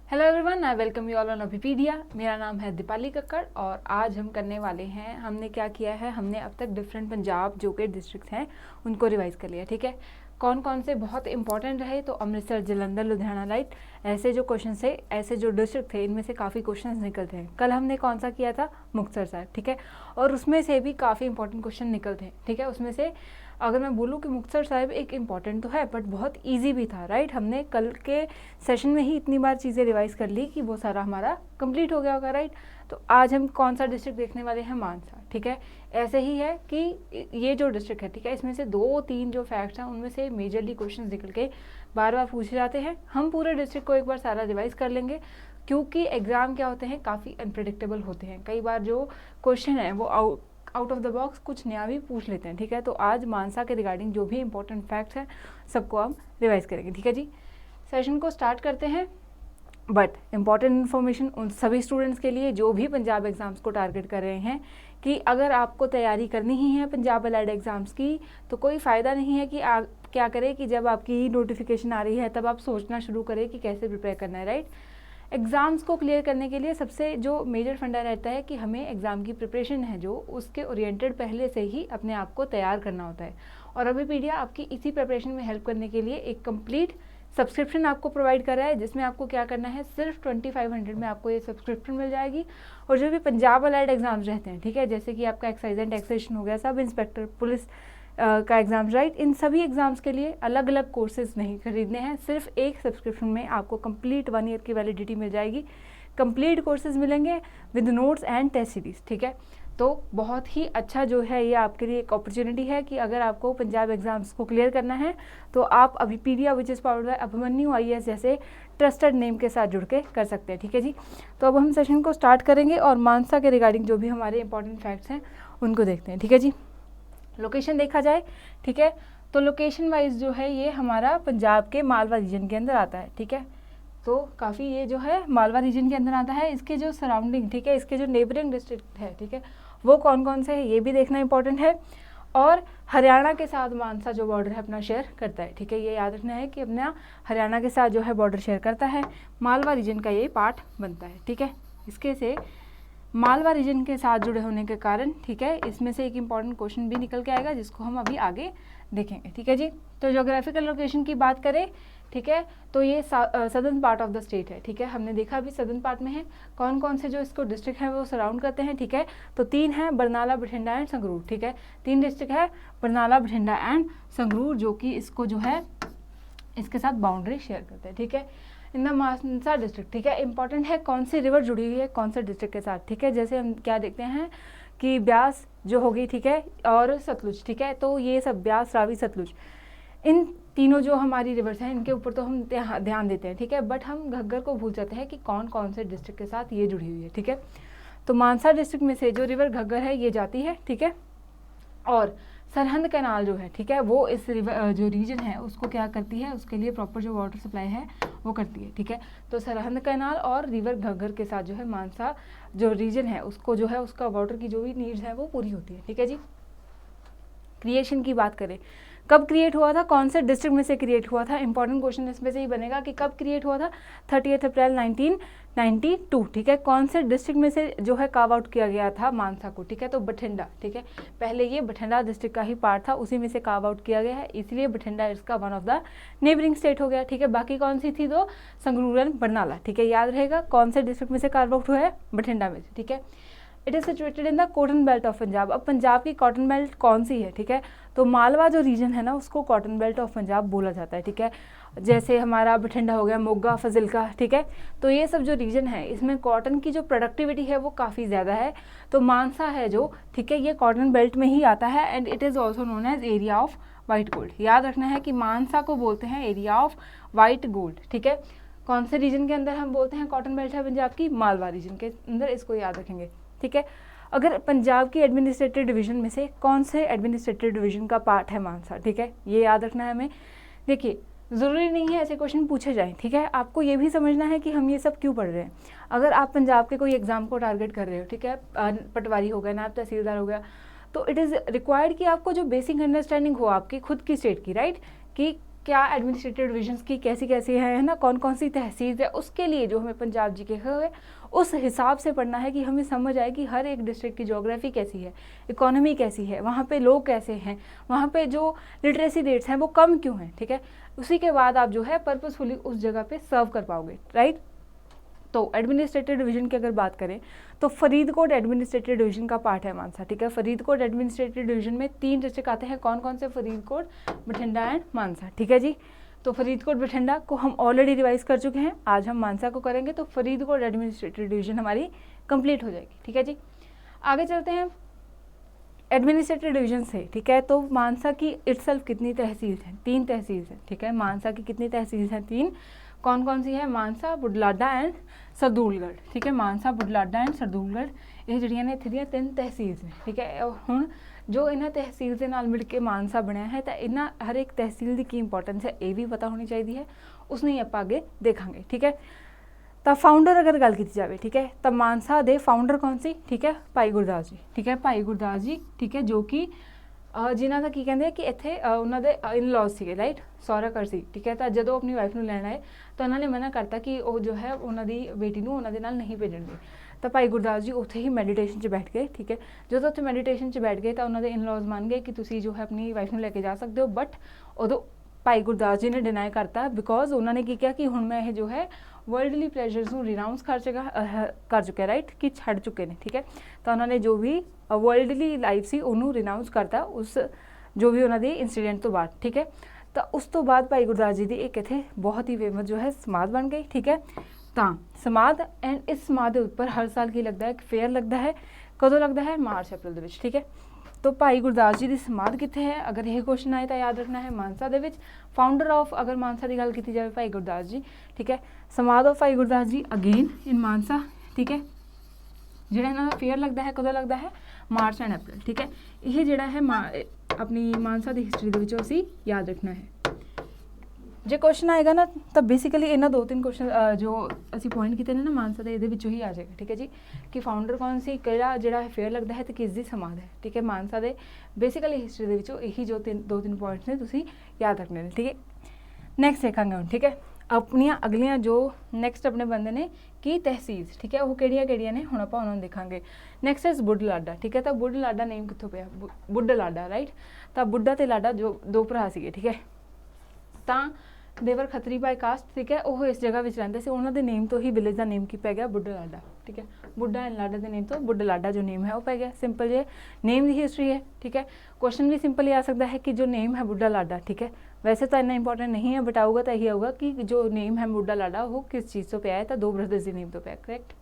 Hello everyone, I welcome you all on Abhipedia. मेरा नाम है दीपाली कक्कड़ और आज हम करने वाले हैं, हमने क्या किया है, हमने अब तक डिफरेंट पंजाब जो के डिस्ट्रिक्ट हैं उनको रिवाइज कर लिया। ठीक है, कौन कौन से बहुत इंपॉर्टेंट रहे तो अमृतसर, जलंधर, लुधियाना, राइट। ऐसे जो क्वेश्चन थे, ऐसे जो डिस्ट्रिक्ट थे, इनमें से काफ़ी क्वेश्चन निकलते हैं। कल हमने कौन सा किया था, मुक्तसर साहिब। ठीक है, और उसमें से भी काफ़ी इंपॉर्टेंट क्वेश्चन निकलते हैं। ठीक है, उसमें से अगर मैं बोलूँ कि मुक्तसर साहिब एक इम्पॉर्टेंट तो है बट बहुत ईजी भी था, राइट। हमने कल के सेशन में ही इतनी बार चीज़ें रिवाइज कर ली कि वो सारा हमारा कंप्लीट हो गया होगा, राइट। तो आज हम कौन सा डिस्ट्रिक्ट देखने वाले हैं, मानसा। ठीक है, ऐसे ही है कि ये जो डिस्ट्रिक्ट है, ठीक है, इसमें से 2-3 जो फैक्ट्स हैं उनमें से मेजरली क्वेश्चन निकल के बार बार पूछे जाते हैं। हम पूरे डिस्ट्रिक्ट को एक बार सारा रिवाइज कर लेंगे क्योंकि एग्ज़ाम क्या होते हैं, काफ़ी अनप्रिडिक्टेबल होते हैं। कई बार जो क्वेश्चन है वो आउट ऑफ द बॉक्स कुछ नया भी पूछ लेते हैं। ठीक है, तो आज मानसा के रिगार्डिंग जो भी इंपॉर्टेंट फैक्ट्स हैं सबको हम रिवाइज करेंगे। ठीक है जी, सेशन को स्टार्ट करते हैं। बट इम्पॉर्टेंट इन्फॉर्मेशन उन सभी स्टूडेंट्स के लिए जो भी पंजाब एग्ज़ाम्स को टारगेट कर रहे हैं कि अगर आपको तैयारी करनी ही है पंजाब अलाइड एग्ज़ाम्स की तो कोई फ़ायदा नहीं है कि आप क्या करें कि जब आपकी नोटिफिकेशन आ रही है तब आप सोचना शुरू करें कि कैसे प्रिपेयर करना है, राइट। एग्ज़ाम्स को क्लियर करने के लिए सबसे जो मेजर फंडा रहता है कि हमें एग्ज़ाम की प्रिपरेशन है जो उसके ओरिएंटेड पहले से ही अपने आप को तैयार करना होता है। और अभिपीडिया आपकी इसी प्रिपरेशन में हेल्प करने के लिए एक कंप्लीट सब्सक्रिप्शन आपको प्रोवाइड कर रहा है, जिसमें आपको क्या करना है, सिर्फ 2500 में आपको ये सब्सक्रिप्शन मिल जाएगी। और जो भी पंजाब अलाइड एग्जाम्स रहते हैं, ठीक है, जैसे कि आपका एक्साइज एंड टैक्सेशन हो गया, सब इंस्पेक्टर, पुलिस का एग्ज़ाम्स, राइट, इन सभी एग्ज़ाम्स के लिए अलग अलग कोर्सेज नहीं खरीदने हैं। सिर्फ एक सब्सक्रिप्शन में आपको कंप्लीट 1 ईयर की वैलिडिटी मिल जाएगी। कंप्लीट कोर्सेज मिलेंगे with notes and test series. ठीक है, तो बहुत ही अच्छा जो है ये आपके लिए एक अपॉर्चुनिटी है कि अगर आपको पंजाब एग्जाम्स को क्लियर करना है तो आप Abhipedia which is powered by Abhimanyu IAS जैसे ट्रस्टेड नेम के साथ जुड़ के कर सकते हैं। ठीक है जी, तो अब हम सेशन को स्टार्ट करेंगे और मानसा के रिगार्डिंग जो भी हमारे इंपॉर्टेंट फैक्ट्स हैं उनको देखते हैं। ठीक है जी, लोकेशन देखा जाए, ठीक है, तो लोकेशन वाइज जो है ये हमारा पंजाब के मालवा रीजन के अंदर आता है। ठीक है, तो काफ़ी ये जो है मालवा रीजन के अंदर आता है। इसके जो सराउंडिंग, ठीक है, इसके जो नेबरिंग डिस्ट्रिक्ट है, ठीक है, वो कौन कौन से है ये भी देखना इंपॉर्टेंट है। और हरियाणा के साथ मानसा जो बॉर्डर है अपना शेयर करता है। ठीक है, ये याद रखना है कि अपना हरियाणा के साथ जो है बॉर्डर शेयर करता है, मालवा रीजन का ये पार्ट बनता है। ठीक है, इसके से मालवा रीजन के साथ जुड़े होने के कारण, ठीक है, इसमें से एक इम्पॉर्टेंट क्वेश्चन भी निकल के आएगा जिसको हम अभी आगे देखेंगे। ठीक है जी, तो ज्योग्राफिकल लोकेशन की बात करें, ठीक है, तो ये southern part of the state है। ठीक है, हमने देखा अभी सदर्न पार्ट में है कौन कौन से जो इसको डिस्ट्रिक्ट हैं वो सराउंड करते हैं। ठीक है, तो 3 हैं, बरनाला, बठिंडा एंड संगरूर। ठीक है, 3 डिस्ट्रिक्ट है, बरनाला, बठिंडा एंड संगरूर, जो कि इसको जो है इसके साथ बाउंड्री शेयर करते हैं। ठीक है, इन द मानसा डिस्ट्रिक्ट, ठीक है, इंपॉर्टेंट है कौन सी रिवर जुड़ी हुई है कौन से डिस्ट्रिक्ट के साथ। ठीक है, जैसे हम क्या देखते हैं कि ब्यास जो होगी, ठीक है, और सतलुज। ठीक है, तो ये सब ब्यास, रावी, सतलुज, इन तीनों जो हमारी रिवर्स हैं इनके ऊपर तो हम ध्यान देते हैं। ठीक है, बट हम घग्गर को भूल जाते हैं कि कौन कौन से डिस्ट्रिक्ट के साथ ये जुड़ी हुई है। ठीक है, तो मानसा डिस्ट्रिक्ट में से जो रिवर घग्गर है ये जाती है। ठीक है, और सरहंद कैनाल जो है, ठीक है, वो इस रिवर जो रीजन है उसको क्या करती है, उसके लिए प्रॉपर जो वाटर सप्लाई है वो करती है। ठीक है, तो सरहंद कैनाल और रिवर घग्गर के साथ जो है मानसा जो रीजन है उसको जो है उसका वाटर की जो भी नीड्स है वो पूरी होती है। ठीक है जी, क्रिएशन की बात करें, कब क्रिएट हुआ था, कौन से डिस्ट्रिक्ट में से क्रिएट हुआ था, इंपॉर्टेंट क्वेश्चन इसमें से ही बनेगा कि कब क्रिएट हुआ था, 30 अप्रैल 1992। ठीक है, कौन से डिस्ट्रिक्ट में से जो है कार्व आउट किया गया था मानसा को। ठीक है, तो बठिंडा। ठीक है, पहले ये बठिंडा डिस्ट्रिक्ट का ही पार्ट था, उसी में से कार्व आउट किया गया है, इसलिए बठिंडा इसका one of the neighbouring state हो गया। ठीक है, बाकी कौन सी थी, तो संगरूर एंड बरनाला। ठीक है, याद रहेगा कौन से डिस्ट्रिक्ट में से कार्व आउट हुआ है, बठिंडा में से। ठीक है, it is situated in the cotton belt of Punjab. अब पंजाब की कॉटन बेल्ट कौन सी है, ठीक है, तो मालवा जो रीजन है ना उसको कॉटन बेल्ट ऑफ पंजाब बोला जाता है। ठीक है, जैसे हमारा बठिंडा हो गया, मोगा, फजिल्का। ठीक है, तो ये सब जो रीजन है इसमें कॉटन की जो प्रोडक्टिविटी है वो काफ़ी ज़्यादा है। तो मानसा है जो, ठीक है, ये कॉटन बेल्ट में ही आता है and it is also known as area of white gold. याद रखना है कि मानसा को बोलते हैं एरिया ऑफ वाइट गोल्ड। ठीक है, कौन से रीजन के अंदर हम बोलते हैं कॉटन बेल्ट है पंजाब की, मालवा रीजन के अंदर, इसको याद रखेंगे। ठीक है, अगर पंजाब की एडमिनिस्ट्रेटिव डिवीजन में से कौन से एडमिनिस्ट्रेटिव डिवीजन का पार्ट है मानसा। ठीक है, ये याद रखना है हमें। देखिए, ज़रूरी नहीं है ऐसे क्वेश्चन पूछे जाएं। ठीक है, आपको ये भी समझना है कि हम ये सब क्यों पढ़ रहे हैं। अगर आप पंजाब के कोई एग्जाम को टारगेट कर रहे हो, ठीक है, पटवारी हो गया, नायब तहसीलदार हो गया, तो इट इज़ रिक्वायर्ड कि आपको जो बेसिक अंडरस्टैंडिंग हो आपकी खुद की स्टेट की, राइट, कि क्या एडमिनिस्ट्रेटिव डिविजन्स की कैसी कैसी है ना, कौन कौन सी तहसील है, उसके लिए जो हमें पंजाब जीके है उस हिसाब से पढ़ना है कि हमें समझ आए कि हर एक डिस्ट्रिक्ट की ज्योग्राफी कैसी है, इकोनॉमी कैसी है, वहाँ पे लोग कैसे हैं, वहाँ पे जो लिटरेसी रेट्स हैं वो कम क्यों हैं, ठीक है। उसी के बाद आप जो है पर्पसफुली उस जगह पे सर्व कर पाओगे, राइट। तो एडमिनिस्ट्रेटिव डिवीजन की अगर बात करें तो फरीदकोट एडमिनिस्ट्रेटिव डिवीजन का पार्ट है मानसा, ठीक है। फरीदकोट एडमिनिस्ट्रेटिव डिवीजन में 3 डिस्ट्रिक्ट आते हैं, कौन कौन से, फरीदकोट, बठिंडा एंड मानसा, ठीक है जी। तो फरीदकोट बठिंडा को हम ऑलरेडी रिवाइज कर चुके हैं, आज हम मानसा को करेंगे, तो फरीदकोट एडमिनिस्ट्रेटिव डिवीजन हमारी कंप्लीट हो जाएगी, ठीक है जी। आगे चलते हैं एडमिनिस्ट्रेटिव डिवीजन से, ठीक है। तो मानसा की इटसेल्फ कितनी तहसील हैं, 3 तहसील हैं, ठीक है। मानसा की कितनी तहसील हैं, 3, कौन कौन सी है, मानसा, बुढलाडा एंड सरदूलगढ़, ठीक है। मानसा, बुढलाडा एंड सरदूलगढ़ ਇਹ ਜਿਹੜੀਆਂ ਨੇ ਇੱਥੇ ਦੀਆਂ 3 ਤਹਿਸੀਲ ਨੇ, ਠੀਕ ਹੈ। ਹੁਣ ਜੋ ਇਹਨਾਂ ਤਹਿਸੀਲ ਦੇ ਨਾਲ ਮਿਲ ਕੇ ਮਾਨਸਾ ਬਣਿਆ ਹੈ ਤਾਂ ਇਹਨਾਂ ਹਰ ਇੱਕ ਤਹਿਸੀਲ ਦੀ ਕੀ ਇੰਪੋਰਟੈਂਸ ਹੈ ਇਹ ਵੀ ਪਤਾ ਹੋਣੀ ਚਾਹੀਦੀ ਹੈ, ਉਸ ਨੂੰ ਹੀ ਆਪਾਂ ਅੱਗੇ ਦੇਖਾਂਗੇ, ਠੀਕ ਹੈ। ਤਾਂ ਫਾਊਂਡਰ ਅਗਰ ਗੱਲ ਕੀਤੀ ਜਾਵੇ, ਠੀਕ ਹੈ, ਤਾਂ ਮਾਨਸਾ ਦੇ ਫਾਊਂਡਰ ਕੌਣ ਸੀ, ਠੀਕ ਹੈ, ਭਾਈ ਗੁਰਦਾਸ ਜੀ, ਠੀਕ ਹੈ, ਭਾਈ ਗੁਰਦਾਸ ਜੀ, ਠੀਕ ਹੈ, ਜੋ ਕਿ ਜਿਨ੍ਹਾਂ ਦਾ ਕੀ ਕਹਿੰਦੇ ਕਿ ਇੱਥੇ ਉਹਨਾਂ ਦੇ ਇਨ-ਲॉज ਸੀਗੇ, ਰਾਈਟ, ਸਹੁਰਾ ਘਰ ਸੀ, ਠੀਕ ਹੈ। ਤਾਂ ਜਦੋਂ ਆਪਣੀ ਵਾਈਫ ਨੂੰ ਲੈਣ ਆਏ ਤਾਂ ਉਹਨਾਂ ਨੇ ਮਨਾ ਕਰਤਾ ਕਿ ਉਹ ਜੋ ਹੈ ਉਹਨਾਂ ਦੀ ਬੇਟੀ ਨੂੰ ਉਹਨਾਂ ਦੇ ਨਾਲ ਨਹੀਂ ਭੇਜਣਗੇ। ਤਾਂ ਭਾਈ ਗੁਰਦਾਸ ਜੀ ਉੱਥੇ ਹੀ ਮੈਡੀਟੇਸ਼ਨ 'ਚ ਬੈਠ ਗਏ, ਠੀਕ ਹੈ। ਜਦੋਂ ਉੱਥੇ ਮੈਡੀਟੇਸ਼ਨ 'ਚ ਬੈਠ ਗਏ ਤਾਂ ਉਹਨਾਂ ਦੇ ਇਨ-ਲॉज ਮੰਨ ਗਏ ਕਿ ਤੁਸੀਂ ਜੋ ਹੈ ਆਪਣੀ ਵਾਈਫ ਨੂੰ ਲੈ ਕੇ ਜਾ ਸਕਦੇ ਹੋ, ਬਟ ਉਦੋਂ ਭਾਈ ਗੁਰਦਾਸ ਜੀ ਨੇ ਡਿਨਾਈ ਕਰਤਾ, ਬਿਕੋਜ਼ ਉਹਨਾਂ ਨੇ ਕੀ ਕਿਹਾ ਕਿ ਹੁਣ ਮੈਂ ਇਹ ਜੋ ਹੈ ਵਰਲਡਲੀ ਪਲੇਜ਼ਰਸ ਨੂੰ ਰਿਨਾਊਂਸ ਕਰ ਚੁੱਕਿਆ, ਰਾਈਟ, ਕਿ ਛੱਡ ਚੁੱਕੇ ਨੇ, ਠੀਕ ਹੈ। ਤਾਂ ਉਹਨਾਂ ਨੇ ਜੋ ਵੀ ਵਰਲਡਲੀ ਲਾਈਫ ਸੀ ਉਹਨੂੰ ਰਿਨਾਊਂਸ ਕਰਤਾ ਉਸ ਜੋ ਵੀ ਉਹਨਾਂ ਦੇ ਇੰਸੀਡੈਂਟ ਤੋਂ ਬਾਅਦ, ਠੀਕ ਹੈ। ਤਾਂ ਉਸ ਤੋਂ ਬਾਅਦ ਭਾਈ ਗੁਰਦਾਸ ਜੀ ਦੀ ਇੱਕ ਇੱਥੇ ਬਹੁਤ ਹੀ ਫੇਮਸ ਜੋ ਹੈ ਸਮਾਧ ਬਣ ਗਈ, ਠੀਕ ਹੈ। ਤਾਂ ਸਮਾਧ ਐਂਡ ਇਸ ਸਮਾਧ ਦੇ ਉੱਪਰ ਹਰ ਸਾਲ ਕੀ ਲੱਗਦਾ ਹੈ, ਇੱਕ ਫੇਅਰ ਲੱਗਦਾ ਹੈ, ਕਦੋਂ ਲੱਗਦਾ ਹੈ, ਮਾਰਚ ਅਪ੍ਰੈਲ ਦੇ ਵਿੱਚ, ਠੀਕ ਹੈ। तो भाई गुरदास जी की समाध कित्थे है, अगर यह क्वेश्चन आए तो याद रखना है मानसा दे विच। फाउंडर ऑफ अगर मानसा की गल की जाए भाई गुरदास जी, ठीक है। समाध ऑफ भाई गुरदास जी अगेन इन मानसा, ठीक है। जिहड़ा इन्हां दा फेयर लगता है कदों लगता है, मार्च एंड अप्रैल, ठीक है। यह जिहड़ा है अपनी मानसा की हिस्टरी दे विचों असीं याद रखना है। जे क्वेश्चन आएगा ना तो बेसिकली इन्होंने 2-3 क्वेश्चन जो असी पॉइंट किए ना मानसा के ये ही आ जाएगा, ठीक है जी। कि फाउंडर कौन सी, किहड़ा जिहड़ा फेयर लगता है तो किसकी समाध है, ठीक है। मानसा के बेसिकली हिस्टरी के यही जो 2-3 पॉइंट्स ने तुसीं याद रखने हैं, ठीक है। नैक्सट देखांगे हम, ठीक है। अपनियां अगलियां जो नैक्सट अपने बंदे ने की तहसील, ठीक है, वो किहड़ियां ने हुण आपां उन्हां नूं देखांगे। नैक्सट इज बुढलाडा, ठीक है। तो बुढलाडा नेम कित्थों पिया, बुढलाडा, राइट। तो बुढ़ा ते लाडा जो 2 भरा सीगे, ठीक है। तो देवर खत्री बाय कास्ट, ठीक है, वो इस जगह में रहते थे, उन्होंने नेम तो ही विलेज का नेम की पै गया बुढलाडा, ठीक है। बुढ़ा एंड लाडा के नेम तो बुढलाडा जो नेम है वो पै गया। सिंपल जे नेम की हिस्ट्री है, ठीक है। क्वेश्चन भी सिंपल ही आ सकता है कि जो नेम है बुढलाडा, ठीक है। वैसे तो इतना इंपॉर्टेंट नहीं है, बट आऊगा तो यही आऊगा कि जो नेम है बुढलाडा वो किस चीज़ तो पाया है, तो 2 ब्रदर्स के नेम तो पाया, करेक्ट।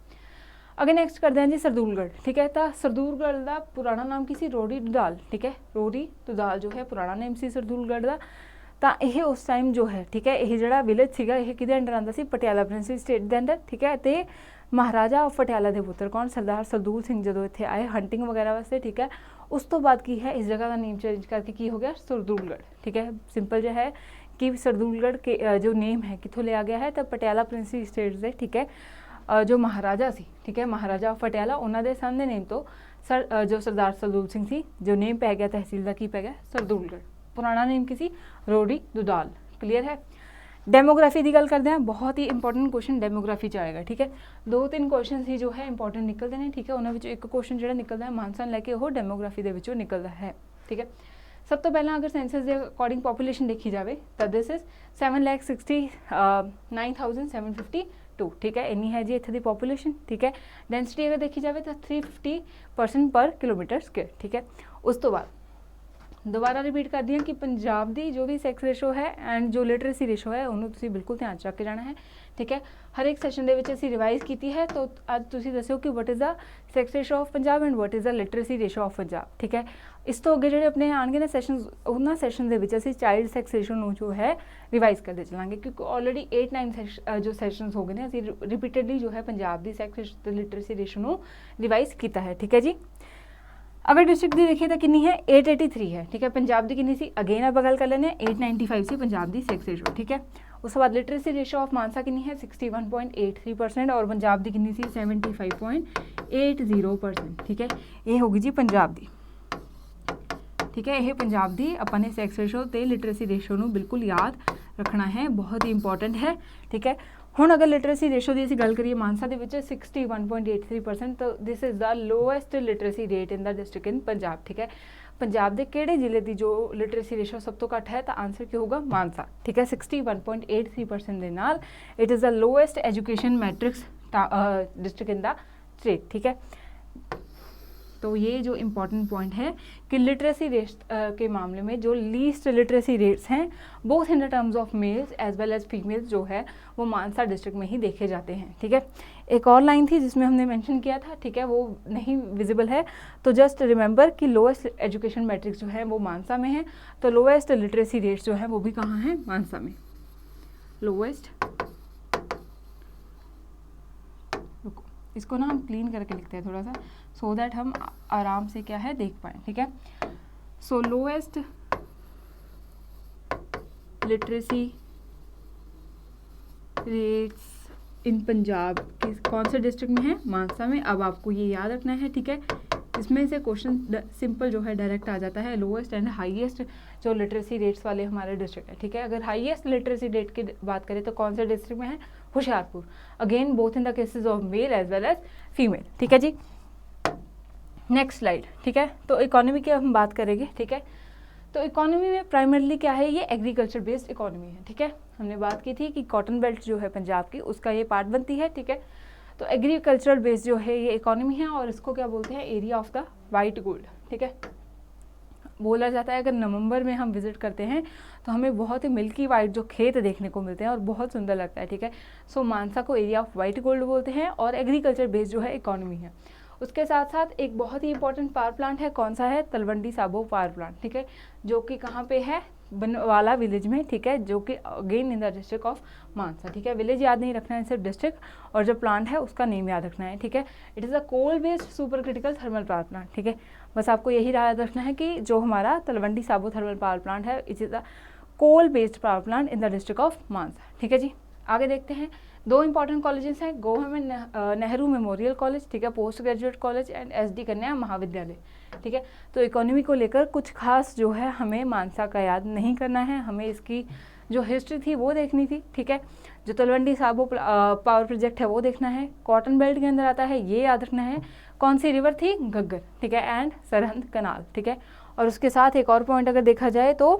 अगे नैक्सट करते हैं जी सरदूलगढ़, ठीक है। तो सरदूलगढ़ का पुराना नाम की सी, रोड़ी दुधाल, ठीक है। रोड़ी दुधाल जो है पुराना नेम सी सरदूलगढ़ का। तो यह उस टाइम जो है, ठीक है, यह जो विलेज सीगा यह किहदे अंडर आंदा सी, पटियाला प्रिंस स्टेट के अंडर, ठीक है। तो महाराजा ऑफ पटियाला के पुत्र कौन, सरदार सरदूल सिंह जो इत्थे आए हंटिंग वगैरह वास्ते, ठीक है। उस तो बाद की है इस जगह का नेम चेंज करके की हो गया सरदूलगढ़, ठीक है। सिंपल जो है कि सरदूलगढ़ के जो नेम है कितों लिया गया है, तो पटियाला प्रिंसी स्टेट से, ठीक है। जो महाराजा सी, ठीक है, महाराजा ऑफ पटियाला उन्होंने सन के नेम तो जो सरदार सरदूल सिंह सी, जो नेम पै गया तहसील का की पै गया सरदूलगढ़। पुराना नेम किसी रोड़ी दुधाल, क्लीयर है। डेमोग्राफी की गल करते हैं, बहुत ही इंपॉर्टेंट क्वेश्चन डेमोग्राफी च आएगा, ठीक है। 2-3 क्वेश्चन ही जो है इंपॉर्टेंट निकलते हैं, ठीक है। उन्होंने एक क्वेश्चन जो निकलता है मानसा लैके वो डेमोग्राफी के निकलता है, ठीक है। सब तो पहला अगर सेंसस के अकॉर्डिंग पॉपूलेशन देखी जाए तो दिस इज 7,69,752, ठीक है। इन्नी है जी इत्थे दी पॉपूलेशन, ठीक है। डेंसिटी अगर देखी जाए तो 350 पर किलोमीटर स्क्वेयर, ठीक है। उस तो बाद दोबारा रिपीट कर दी कि पंजाब की जो भी सैक्स रेशो है एंड जो लिटरेसी रेशो है उन्होंने बिल्कुल ध्यान रख के जाना है, ठीक है। हर एक सैशन के असी रिवाइज की है, तो अज तुसीं दस्सो कि what is the sex ratio of Punjab and what is the literacy ratio of Punjab, ठीक है। इस तो अगे जो अपने आएंगे ना सैशन, उन्होंने सैशन के असी चाइल्ड सैक्स रेशो जो है रिवाइज करते चलांगे, क्योंकि ऑलरेडी 8-9 जो सैशन हो गए हैं, असी रिपीटेडली जो है पंजाब की सैक्स लिटरेसी रेशो रिवाइज किया है, ठीक है जी। अगर डिस्ट्रिक्ट की देखिए तो कितनी है, 883 है, ठीक है। पंजाब की कितनी सी, अगेन आप गल कर लेने 895 से पंजाब की सैक्स रेशो, ठीक है। उस बाद लिटरेसी रेशो ऑफ मानसा कितनी है 61.83% और पंजाब की कितनी सी 75.80%, ठीक है। ये होगी जी पंजाब की, ठीक है। ये पंजाब दी अपने सैक्स रेशो ते लिटरेसी रेशो ਨੂੰ बिल्कुल याद रखना है, बहुत ही इंपॉर्टेंट है। ठीक है। ਹੁਣ अगर लिटरेसी रेशो की ਅਸੀਂ ਗੱਲ ਕਰੀਏ ਮਾਨਸਾ ਦੇ ਵਿੱਚ 61.83%, तो this is the lowest literacy rate in the district in Punjab. ठीक है। पंजाब के किहड़े जिले की जो लिटरेसी रेशो सब तो घट है, तो आंसर क्या होगा? मानसा। ठीक है। 61.83% ਦੇ ਨਾਲ it is the lowest education matrix district in the state. ठीक है। तो ये जो इम्पॉर्टेंट पॉइंट है कि लिटरेसी रेट के मामले में जो लीस्ट लिटरेसी रेट्स हैं both in the terms of males as well as females जो है वो मानसा डिस्ट्रिक्ट में ही देखे जाते हैं। ठीक है। एक और लाइन थी जिसमें हमने मेंशन किया था, ठीक है, वो नहीं विजिबल है, तो जस्ट रिमेंबर कि लोएस्ट एजुकेशन मैट्रिक्स जो है वो मानसा में है, तो लोएस्ट लिटरेसी रेट्स जो है वो भी कहाँ हैं? मानसा में। लोएस्ट, इसको ना हम क्लीन करके लिखते हैं थोड़ा सा, सो दैट हम आराम से क्या है देख पाएँ। ठीक है। So lowest literacy rates in Punjab किस कौन से डिस्ट्रिक्ट में है? मानसा में। अब आपको ये याद रखना है। ठीक है। इसमें से क्वेश्चन सिंपल जो है डायरेक्ट आ जाता है, लोएस्ट एंड हाईएस्ट जो लिटरेसी रेट्स वाले हमारे डिस्ट्रिक्ट है। ठीक है। अगर हाईएस्ट लिटरेसी रेट की बात करें तो कौन से डिस्ट्रिक्ट में है? Hoshiarpur. Again both in the cases of male as well as female. ठीक है जी। Next slide. ठीक है। तो इकोनॉमी की हम बात करेंगे। ठीक है। तो इकोनॉमी में प्राइमरली क्या है? ये एग्रीकल्चर बेस्ड इकोनॉमी है। ठीक है। हमने बात की थी कि कॉटन बेल्ट जो है पंजाब की उसका ये पार्ट बनती है। ठीक है। तो एग्रीकल्चरल बेस्ड जो है ये इकोनॉमी है और इसको क्या बोलते हैं? Area of the white gold. ठीक है। बोला जाता है अगर नवंबर में हम विजिट करते हैं तो हमें बहुत ही मिल्की वाइट जो खेत देखने को मिलते हैं और बहुत सुंदर लगता है। ठीक है। सो मानसा को एरिया ऑफ वाइट गोल्ड बोलते हैं और एग्रीकल्चर बेस्ड जो है इकोनॉमी है। उसके साथ साथ एक बहुत ही इंपॉर्टेंट पावर प्लांट है, कौन सा है? Talwandi Sabo power plant. ठीक है। जो कि कहाँ पे है? बनवाला विलेज में। ठीक है। जो कि again in the district of Mansa. ठीक है। विलेज याद नहीं रखना है, सिर्फ डिस्ट्रिक्ट और जो प्लांट है उसका नेम याद रखना है। ठीक है। It is a coal based super critical thermal power plant. ठीक है। बस आपको यही याद रखना है कि जो हमारा Talwandi Sabo thermal power plant है it is a coal based power plant in the district of Mansa. ठीक है जी। आगे देखते हैं। दो इंपॉर्टेंट कॉलेजेस हैं, गवर्नमेंट नेहरू मेमोरियल कॉलेज, ठीक है, post graduate college and S D Kanya Mahavidyalaya. ठीक है। तो इकोनॉमी को लेकर कुछ खास जो है हमें मानसा का याद नहीं करना है, हमें इसकी जो हिस्ट्री थी वो देखनी थी। ठीक है। जो तलवंडी साबो पावर प्रोजेक्ट है वो देखना है, कॉटन बेल्ट के अंदर आता है ये याद रखना है, कौन सी रिवर थी? घग्गर। ठीक है। एंड सरहंद कनाल। ठीक है। और उसके साथ एक और पॉइंट अगर देखा जाए तो,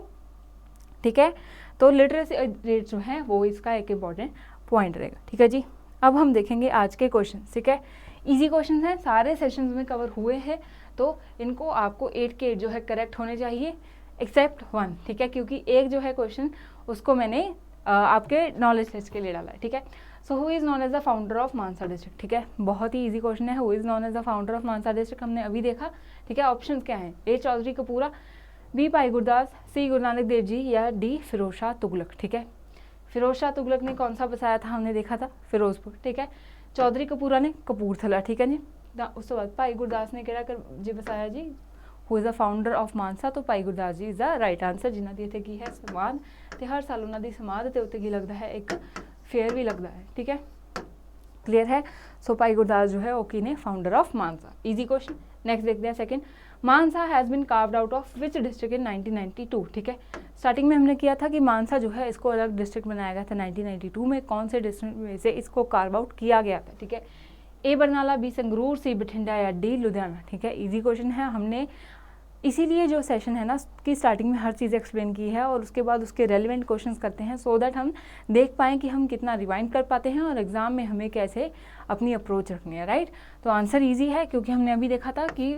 ठीक है, तो लिटरेसी रेट जो है वो इसका एक इम्पॉर्टेंट पॉइंट रहेगा। ठीक है जी। अब हम देखेंगे आज के क्वेश्चन। ठीक है। इजी क्वेश्चन हैं, सारे सेशंस में कवर हुए हैं, तो इनको आपको 8 के 8 जो है करेक्ट होने चाहिए एक्सेप्ट 1। ठीक है। क्योंकि एक जो है क्वेश्चन उसको मैंने आपके नॉलेज टेस्ट के लिए डाला है। ठीक है। So who is known as the founder of Mansa district? ठीक है। बहुत ही इजी क्वेश्चन है, who is known as the founder of Mansa district हमने अभी देखा। ठीक है। ऑप्शन क्या हैं? ए चौधरी कपूरा, बी भाई गुरदास, सी गुरु नानक देव जी या डी फिरोज शाह तुगलक। ठीक है। फिरोज शाह तुगलक ने कौन सा बसाया था? हमने देखा था फिरोजपुर। ठीक है। चौधरी कपूरा ने कपूरथला। ठीक है जी। उस तो बाद भाई गुरदास ने केड़ा कर जी बसाया जी, who is the founder of Mansa, तो Bhai Gurdas ji is the right answer, जिन्हों की इतने की है समाध, तो हर साल उन्होंने समाध के उत्ते की लगता है एक फेयर भी लगता है। ठीक है। क्लियर है। सो भाई गुरदास जो है वो की ने founder of Mansa. Easy question. Next देखते हैं second. Mansa has been carved out of which district in 1992? ठीक है। स्टार्टिंग में हमने किया था कि मानसा जो है इसको अलग डिस्ट्रिक्ट बनाया गया था 1992 में, कौन से डिस्ट्रिक्ट में से इसको कार्व आउट किया गया था? ठीक है। ए बरनाला, बी संगरूर, सी बठिंडा या डी लुधियाना। ठीक है। इजी क्वेश्चन है, हमने इसीलिए जो सेशन है ना कि स्टार्टिंग में हर चीज़ एक्सप्लेन की है और उसके बाद उसके रेलिवेंट क्वेश्चंस करते हैं, सो दैट हम देख पाएँ कि हम कितना रिवाइंड कर पाते हैं और एग्ज़ाम में हमें कैसे अपनी अप्रोच रखनी है। राइट। तो आंसर ईजी है क्योंकि हमने अभी देखा था कि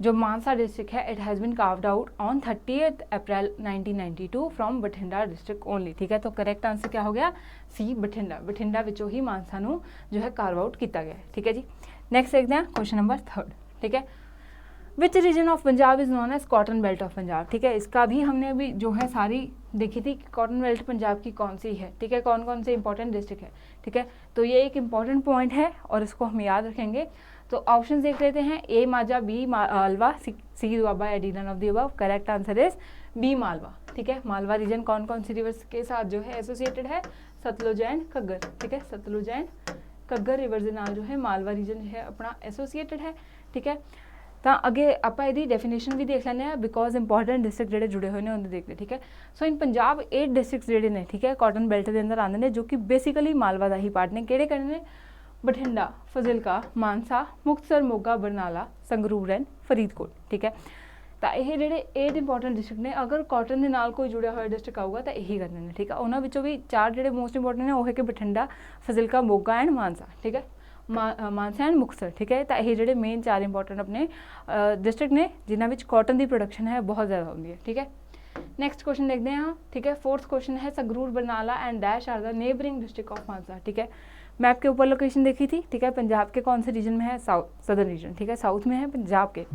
जो मानसा डिस्ट्रिक्ट है it has been carved out on 30 April 1992 from Bathinda district only. ठीक है। तो करेक्ट आंसर क्या हो गया? सी बठिंडा। बठिंडा विचों ही मानसा नू जो है कार्व आउट किया गया है। ठीक है जी। नेक्स्ट देखते हैं क्वेश्चन नंबर 3। ठीक है। Which region of Punjab is known as cotton belt of Punjab? ठीक है। इसका भी हमने अभी जो है सारी देखी थी कि कॉटन बेल्ट पंजाब की कौन सी है। ठीक है। कौन कौन से इंपॉर्टेंट डिस्ट्रिक्ट है। ठीक है। तो ये एक इंपॉर्टेंट पॉइंट है और इसको हम याद रखेंगे। तो ऑप्शन देख लेते हैं, A Majha, B Malwa, C Doaba या D none of the above. Correct answer is B Malwa. ठीक है। मालवा रीजन कौन कौन सी रिवर्स के साथ जो है एसोसिएटेड है? सतलुज एंड घग्गर। ठीक है। सतलुज एंड घग्गर रिवर के नाल जो है मालवा रीजन जो है अपना एसोसिएटेड है। ठीक है। ਤਾਂ ਅੱਗੇ ਆਪਾਂ ਇਹਦੀ ਡੈਫੀਨੇਸ਼ਨ ਵੀ ਦੇਖ ਲੈਂਦੇ ਆ ਬਿਕੋਜ਼ ਇੰਪੋਰਟੈਂਟ ਡਿਸਟ੍ਰਿਕਟ ਜਿਹੜੇ ਜੁੜੇ ਹੋਏ ਨੇ ਉਹਨੂੰ ਦੇਖਦੇ, ਠੀਕ ਹੈ। ਸੋ ਇਨ ਪੰਜਾਬ 8 ਡਿਸਟ੍ਰਿਕਟਸ ਜਿਹੜੇ ਨੇ, ਠੀਕ ਹੈ, ਕਾਟਨ ਬੈਲਟ ਦੇ ਅੰਦਰ ਆਉਂਦੇ ਨੇ, ਜੋ ਕਿ ਬੇਸਿਕਲੀ ਮਾਲਵਾ ਦਾ ਹੀ ਪਾਰਟ ਨੇ। ਕਿਹੜੇ ਕਿਹੜੇ ਨੇ? ਬਠਿੰਡਾ, ਫਜ਼ਿਲਕਾ, ਮਾਨਸਾ, ਮੁਕਤਸਰ, ਮੋਗਾ, ਬਰਨਾਲਾ, ਸੰਗਰੂਰ ਐਂਡ ਫਰੀਦਕੋਟ, ਠੀਕ ਹੈ। ਤਾਂ ਇਹ ਜਿਹੜੇ 8 ਇੰਪੋਰਟੈਂਟ ਡਿਸਟ੍ਰਿਕਟ ਨੇ, ਅਗਰ ਕਾਟਨ ਦੇ ਨਾਲ ਕੋਈ ਜੁੜਿਆ ਹੋਇਆ ਡਿਸਟ੍ਰਿਕਟ ਆਊਗਾ ਤਾਂ ਇਹੀ ਕਰਨੇ ਨੇ, ਠੀਕ ਹੈ। ਉਹਨਾਂ ਵਿੱਚੋਂ ਵੀ 4 ਜਿਹੜੇ ਮੋਸਟ ਇੰਪੋਰਟੈਂਟ ਨੇ ਉਹ ਹੈ ਕਿ ਬਠਿੰਡਾ, ਫਜ਼ਿਲਕਾ, ਮੋਗਾ ਐਂਡ ਮਾਨਸਾ, ਠੀਕ ਹੈ, ਮਾਨਸਾ ਐਂਡ ਮੁਕਤਸਰ, ਠੀਕ ਹੈ। ਤਾਂ ਇਹ ਜਿਹੜੇ ਮੇਨ 4 ਇੰਪੋਰਟੈਂਟ ਆਪਣੇ ਡਿਸਟ੍ਰਿਕਟ ਨੇ ਜਿਨ੍ਹਾਂ ਵਿੱਚ ਕਾਟਨ ਦੀ ਪ੍ਰੋਡਕਸ਼ਨ ਹੈ ਬਹੁਤ ਜ਼ਿਆਦਾ ਹੁੰਦੀ ਹੈ, ਠੀਕ ਹੈ। ਨੈਕਸਟ ਕੁਐਸਚਨ ਦੇਖਦੇ ਹਾਂ, ठीक है। 4th क्वेश्चन है Sangrur, Barnala and dash are the neighbouring district of Mansa, ठीक है। मैप के ऊपर लोकेशन देखी थी, ठीक है। पंजाब के कौन से रीजन में है? सदर्न रीजन, ठीक है, साउथ में है पंजाब के,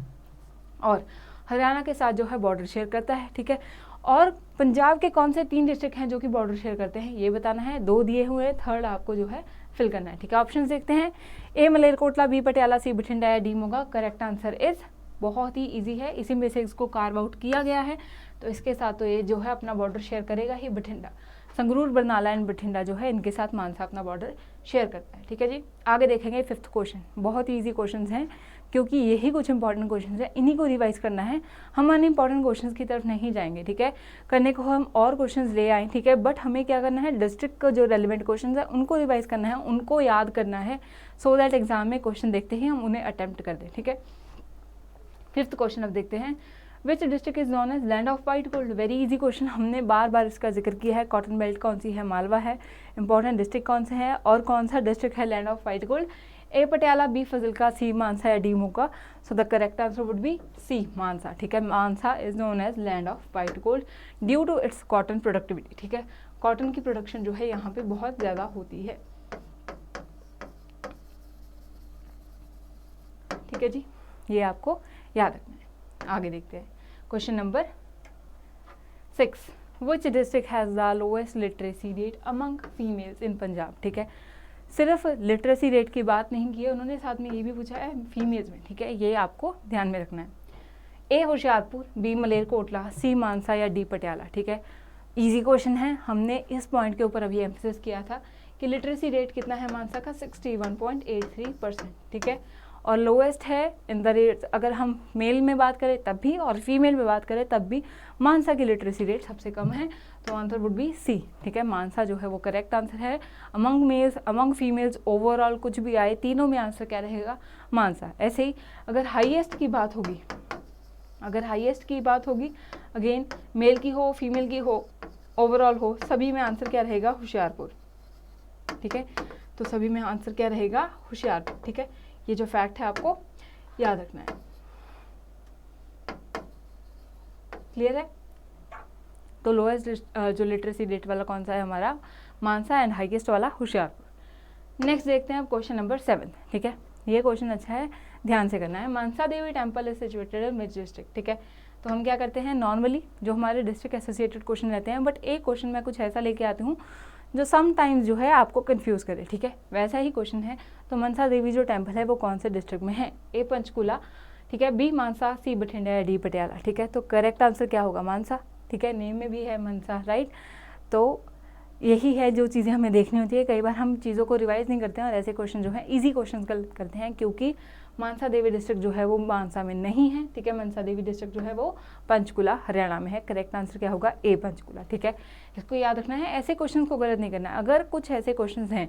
और हरियाणा के साथ जो है बॉर्डर शेयर करता है, ठीक है। और पंजाब के कौन से 3 डिस्ट्रिक्ट हैं जो कि बॉर्डर शेयर करते हैं ये बताना है। 2 दिए हुए हैं, 3rd आपको जो है फिल करना है, ठीक है। ऑप्शन देखते हैं, ए मलेरकोटला, बी पटियाला, सी बठिंडा या D Moga. Correct answer is, बहुत ही ईजी है, इसी में से इसको कार्व आउट किया गया है, तो इसके साथ तो ये जो है अपना बॉर्डर शेयर करेगा ही बठिंडा। संगरूर, बरनाला एंड बठिंडा जो है इनके साथ मानसा अपना बॉर्डर शेयर करता है, ठीक है जी। आगे देखेंगे 5th क्वेश्चन, बहुत ही ईजी क्वेश्चन हैं क्योंकि यही कुछ इंपॉर्टेंट क्वेश्चन है, इन्हीं को रिवाइज करना है। हम अन इंपॉर्टेंट क्वेश्चन की तरफ नहीं जाएंगे, ठीक है। करने को हम और क्वेश्चन ले आए, ठीक है, बट हमें क्या करना है, डिस्ट्रिक्ट का जो रेलिवेंट क्वेश्चन है उनको रिवाइज करना है, उनको याद करना है, सो दैट एग्जाम में क्वेश्चन देखते ही हम उन्हें अटेम्प्ट कर दें, ठीक है। 5th क्वेश्चन अब देखते हैं, which district is known as land of white gold. Very easy question, हमने बार बार इसका जिक्र किया है। कॉटन बेल्ट कौन सी है? मालवा है। इंपॉर्टेंट डिस्ट्रिक्ट कौन से हैं और कौन सा डिस्ट्रिक्ट है land of white gold? A Patiala, B Fazilka, C Mansa या D Moga. So the correct answer would be C Mansa, ठीक है। Mansa is known as land of white gold due to its cotton productivity, ठीक है। कॉटन की प्रोडक्शन जो है यहाँ पे बहुत ज़्यादा होती है, ठीक है जी, ये आपको याद रखना है। आगे देखते हैं question number 6, which district has the lowest literacy rate among females in Punjab, ठीक है। सिर्फ लिटरेसी रेट की बात नहीं की है उन्होंने, साथ में ये भी पूछा है फीमेल्स में, ठीक है, ये आपको ध्यान में रखना है। ए होशियारपुर, बी मलेरकोटला, सी मानसा या डी पटियाला, ठीक है। इजी क्वेश्चन है, हमने इस पॉइंट के ऊपर अभी एम्फेसिस किया था कि लिटरेसी रेट कितना है मानसा का? 61.83%, ठीक है। और लोएस्ट है इन द रेट, अगर हम मेल में बात करें तब भी और फीमेल में बात करें तब भी मानसा की लिटरेसी रेट सबसे कम है, तो आंसर वुड बी सी, ठीक है। मानसा जो है वो करेक्ट आंसर है। Among males, among females, overall कुछ भी आए, तीनों में आंसर क्या रहेगा? मानसा। ऐसे ही अगर हाईएस्ट की बात होगी, अगर हाईएस्ट की बात होगी, अगेन मेल की हो, फीमेल की हो, ओवरऑल हो, सभी में आंसर क्या रहेगा? होशियारपुर, ठीक है। तो सभी में आंसर क्या रहेगा? होशियारपुर, ठीक है। ये जो फैक्ट है आपको याद रखना है, क्लियर है। तो लोएस्ट जो लिटरेसी रेट वाला कौन सा है हमारा? मानसा, एंड हाईएस्ट वाला होशियारपुर। नेक्स्ट देखते हैं अब क्वेश्चन नंबर 7, ठीक है। ये क्वेश्चन अच्छा है, ध्यान से करना है। Mansa Devi temple is situated in which district, ठीक है। तो हम क्या करते हैं, नॉर्मली जो हमारे डिस्ट्रिक्ट एसोसिएटेड क्वेश्चन रहते हैं, बट एक क्वेश्चन मैं कुछ ऐसा लेके आती हूँ जो समटाइम्स जो है आपको कंफ्यूज करे, ठीक है, वैसा ही क्वेश्चन है। तो मनसा देवी जो टेम्पल है वो कौन से डिस्ट्रिक्ट में है? ए पंचकुला, ठीक है, बी मानसा, सी बठिंडा या डी पटियाला, ठीक है। तो करेक्ट आंसर क्या होगा? मानसा, ठीक है, नेम में भी है मनसा, राइट। तो यही है जो चीज़ें हमें देखनी होती है। कई बार हम चीज़ों को रिवाइज नहीं करते हैं और ऐसे क्वेश्चन जो है इजी क्वेश्चन करते हैं, क्योंकि मानसा देवी डिस्ट्रिक्ट जो है वो मानसा में नहीं है, ठीक है। मनसा देवी डिस्ट्रिक्ट जो है वो पंचकुला हरियाणा में है। करेक्ट आंसर क्या होगा? ए पंचकुला, ठीक है। इसको याद रखना है, ऐसे क्वेश्चन को गलत नहीं करना है। अगर कुछ ऐसे क्वेश्चन हैं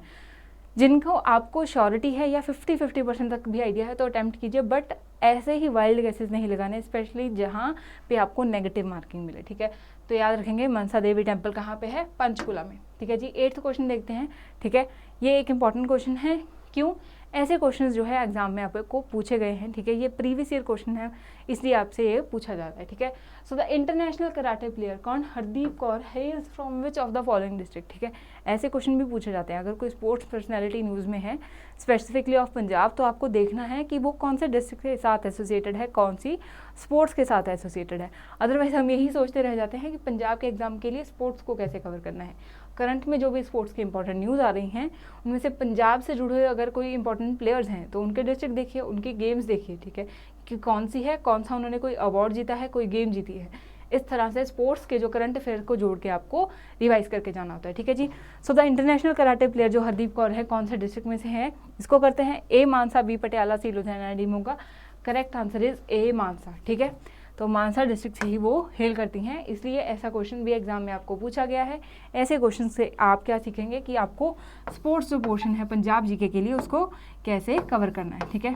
जिनको आपको श्योरिटी है या 50% तक भी आइडिया है तो अटैम्प्ट कीजिए, बट ऐसे ही वाइल्ड गेसेस नहीं लगाने, स्पेशली जहाँ पे आपको नेगेटिव मार्किंग मिले, ठीक है। तो याद रखेंगे मनसा देवी टेम्पल कहाँ पे है? पंचकुला में, ठीक है जी। 8th क्वेश्चन देखते हैं, ठीक है। ये एक इंपॉर्टेंट क्वेश्चन है, क्यों? ऐसे क्वेश्चंस जो है एग्जाम में आपको पूछे गए हैं, ठीक है। ये प्रीवियस ईयर क्वेश्चन है, इसलिए आपसे ये पूछा जाता है, ठीक है। So the international karate player कौन? Hardeep Kaur hails from which of the following district, ठीक है। ऐसे क्वेश्चन भी पूछे जाते हैं। अगर कोई स्पोर्ट्स पर्सनैलिटी न्यूज़ में है स्पेसिफिकली ऑफ पंजाब, तो आपको देखना है कि वो कौन से डिस्ट्रिक्ट के साथ एसोसिएटेड है, कौन सी स्पोर्ट्स के साथ एसोसिएटेड है। अदरवाइज हम यही सोचते रह जाते हैं कि पंजाब के एग्जाम के लिए स्पोर्ट्स को कैसे कवर करना है। करंट में जो भी स्पोर्ट्स की इंपॉर्टेंट न्यूज़ आ रही हैं उनमें से पंजाब से जुड़े हुए अगर कोई इंपॉर्टेंट प्लेयर्स हैं तो उनके डिस्ट्रिक्ट देखिए, उनकी गेम्स देखिए, ठीक है, कि कौन सी है, कौन सा उन्होंने कोई अवार्ड जीता है, कोई गेम जीती है। इस तरह से स्पोर्ट्स के जो करंट अफेयर को जोड़ के आपको रिवाइज करके जाना होता है, ठीक है जी। So the international karate player जो हरदीप कौर है कौन से डिस्ट्रिक्ट में से है? इसको करते हैं A Mansa, B Patiala, C Ludhiana, D Moga. Correct answer is A Mansa, ठीक है। तो मानसा डिस्ट्रिक्ट से ही वो हेल करती हैं, इसलिए ऐसा क्वेश्चन भी एग्जाम में आपको पूछा गया है। ऐसे क्वेश्चन से आप क्या सीखेंगे कि आपको स्पोर्ट्स जो पोर्शन है पंजाब जीके के लिए उसको कैसे कवर करना है, ठीक है।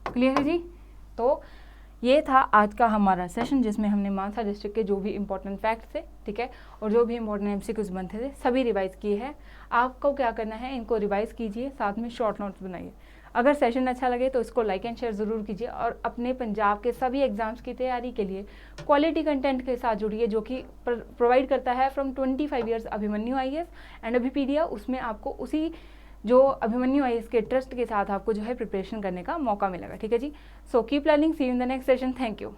क्लियर है जी। तो ये था आज का हमारा सेशन जिसमें हमने मानसा डिस्ट्रिक्ट के जो भी इंपॉर्टेंट फैक्ट्स थे, ठीक है, और जो भी इंपॉर्टेंट एमसीक्यूज बनते थे सभी रिवाइज किए हैं। आपको क्या करना है, इनको रिवाइज कीजिए, साथ में शॉर्ट नोट्स बनाइए। अगर सेशन अच्छा लगे तो इसको लाइक एंड शेयर ज़रूर कीजिए, और अपने पंजाब के सभी एग्जाम्स की तैयारी के लिए क्वालिटी कंटेंट के साथ जुड़िए, जो कि प्रोवाइड करता है from 25 years Abhimanyu IAS and Abhipedia. उसमें आपको उसी जो अभिमन्यु IAS के ट्रस्ट के साथ आपको जो है प्रिपरेशन करने का मौका मिलेगा, ठीक है जी। So keep learning, see you in the next session, thank you.